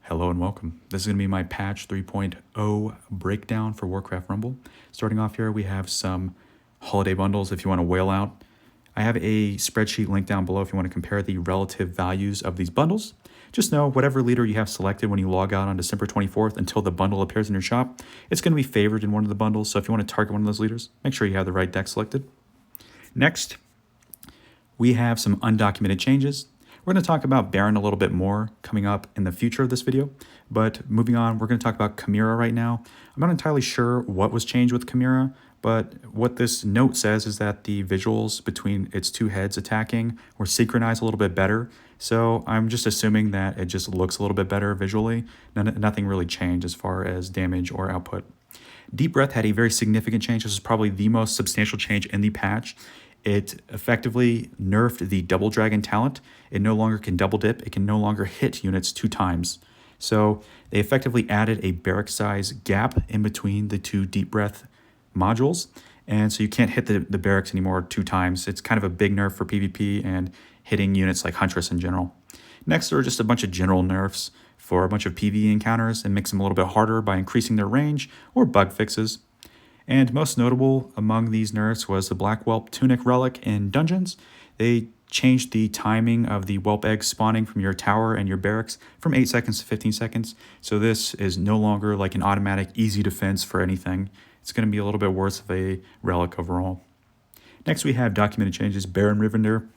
Hello and welcome. This is going to be my patch 3.0 breakdown for Warcraft Rumble. Starting off here, we have some holiday bundles if you want to whale out. I have a spreadsheet linked down below if you want to compare the relative values of these bundles. Just know whatever leader you have selected when you log out on December 24th until the bundle appears in your shop, it's going to be favored in one of the bundles. So if you want to target one of those leaders, make sure you have the right deck selected. Next, we have some undocumented changes. We're going to talk about Baron a little bit more coming up in the future of this video, but moving on, we're going to talk about Chimera right now. I'm not entirely sure what was changed with Chimera, but what this note says is that the visuals between its two heads attacking were synchronized a little bit better. So I'm just assuming that it just looks a little bit better visually. Nothing really changed as far as damage or output. Deep Breath had a very significant change. This is probably the most substantial change in the patch. It effectively nerfed the Double Dragon talent. It no longer can double dip. It can no longer hit units 2 times. So they effectively added a barrack size gap in between the two Deep Breath modules. And so you can't hit the barracks anymore 2 times. It's kind of a big nerf for PvP and hitting units like Huntress in general. Next, there are just a bunch of general nerfs for a bunch of PvE encounters and makes them a little bit harder by increasing their range or bug fixes. And most notable among these nerfs was the Black Whelp Tunic Relic in Dungeons. They changed the timing of the Whelp eggs spawning from your tower and your barracks from 8 seconds to 15 seconds. So this is no longer like an automatic easy defense for anything. It's going to be a little bit worse of a relic overall. Next we have Documented Changes. Baron Rivender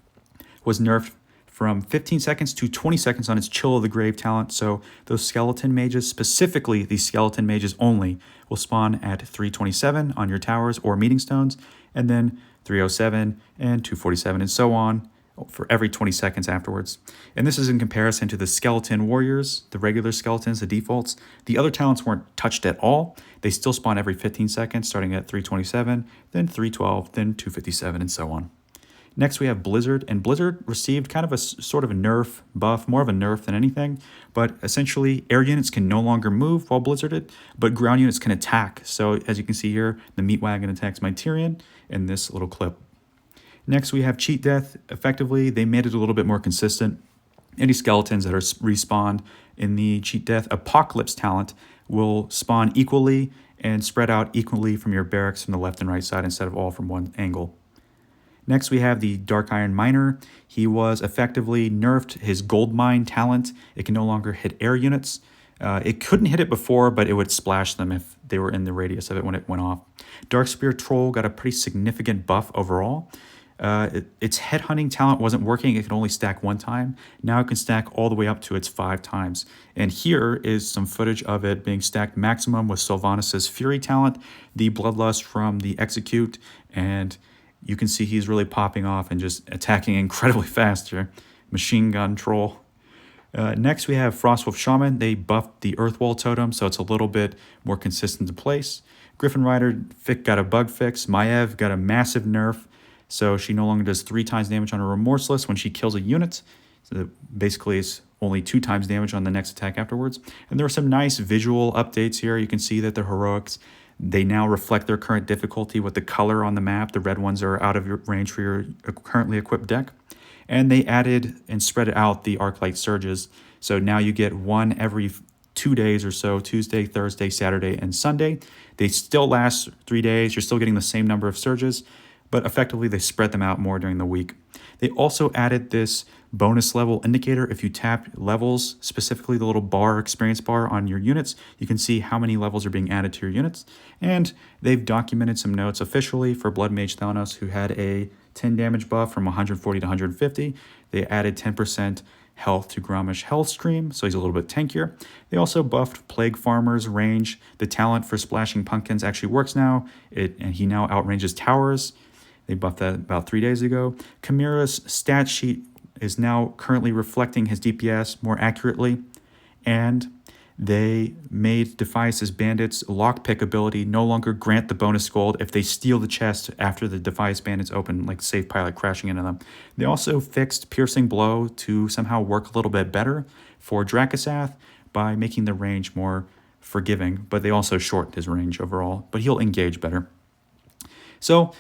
was nerfed from 15 seconds to 20 seconds on its Chill of the Grave talent. So those skeleton mages, specifically the skeleton mages only, will spawn at 327 on your towers or meeting stones, and then 307 and 247 and so on for every 20 seconds afterwards. And this is in comparison to the skeleton warriors, the regular skeletons, the defaults. The other talents weren't touched at all. They still spawn every 15 seconds, starting at 327, then 312, then 257 and so on. Next, we have Blizzard, and Blizzard received kind of a sort of a nerf buff, more of a nerf than anything, but essentially air units can no longer move while blizzarded, but ground units can attack. So as you can see here, the Meat Wagon attacks my Tyrion in this little clip. Next, we have Cheat Death. Effectively, they made it a little bit more consistent. Any skeletons that are respawned in the Cheat Death Apocalypse talent will spawn equally and spread out equally from your barracks from the left and right side instead of all from one angle. Next, we have the Dark Iron Miner. He was effectively nerfed his Gold Mine talent. It can no longer hit air units. It couldn't hit it before, but it would splash them if they were in the radius of it when it went off. Darkspear Troll got a pretty significant buff overall. Its headhunting talent wasn't working. It could only stack 1 time. Now it can stack all the way up to its 5 times. And here is some footage of it being stacked maximum with Sylvanas' Fury talent, the Bloodlust from the Execute, and you can see he's really popping off and just attacking incredibly fast here. Machine Gun Troll. Next, we have Frostwolf Shaman. They buffed the Earthwall Totem, so it's a little bit more consistent in place. Griffin Rider got a bug fix. Maiev got a massive nerf, so she no longer does 3 times damage on a Remorseless when she kills a unit. So basically, it's only 2 times damage on the next attack afterwards. And there are some nice visual updates here. You can see that the heroics, they now reflect their current difficulty with the color on the map. The red ones are out of your range for your currently equipped deck. And they added and spread out the Arclight Surges. So now you get 1 every 2 days or so, Tuesday, Thursday, Saturday, and Sunday. They still last 3 days. You're still getting the same number of surges, but effectively they spread them out more during the week. They also added this bonus level indicator. If you tap levels, specifically the little bar, experience bar on your units, you can see how many levels are being added to your units. And they've documented some notes officially for Blood Mage Thanos, who had a 10 damage buff from 140 to 150. They added 10% health to Grommash Health Scream, so he's a little bit tankier. They also buffed Plague Farmer's range. The talent for splashing pumpkins actually works now, and he now outranges towers. They buffed that about 3 days ago. Chimera's stat sheet is now currently reflecting his DPS more accurately, and they made Defias's Bandits' lockpick ability no longer grant the bonus gold if they steal the chest after the Defias Bandits open, like Safe Pilot crashing into them. They also fixed Piercing Blow to somehow work a little bit better for Dracasath by making the range more forgiving, but they also shortened his range overall, but he'll engage better. So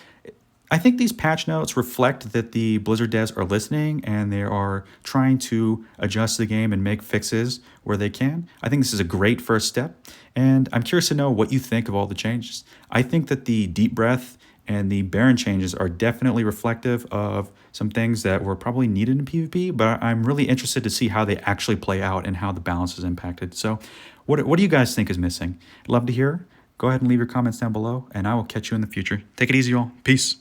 I think these patch notes reflect that the Blizzard devs are listening and they are trying to adjust the game and make fixes where they can. I think this is a great first step, and I'm curious to know what you think of all the changes. I think that the Deep Breath and the Baron changes are definitely reflective of some things that were probably needed in PvP, but I'm really interested to see how they actually play out and how the balance is impacted. So what do you guys think is missing? I'd love to hear. Go ahead and leave your comments down below, and I will catch you in the future. Take it easy, y'all. Peace.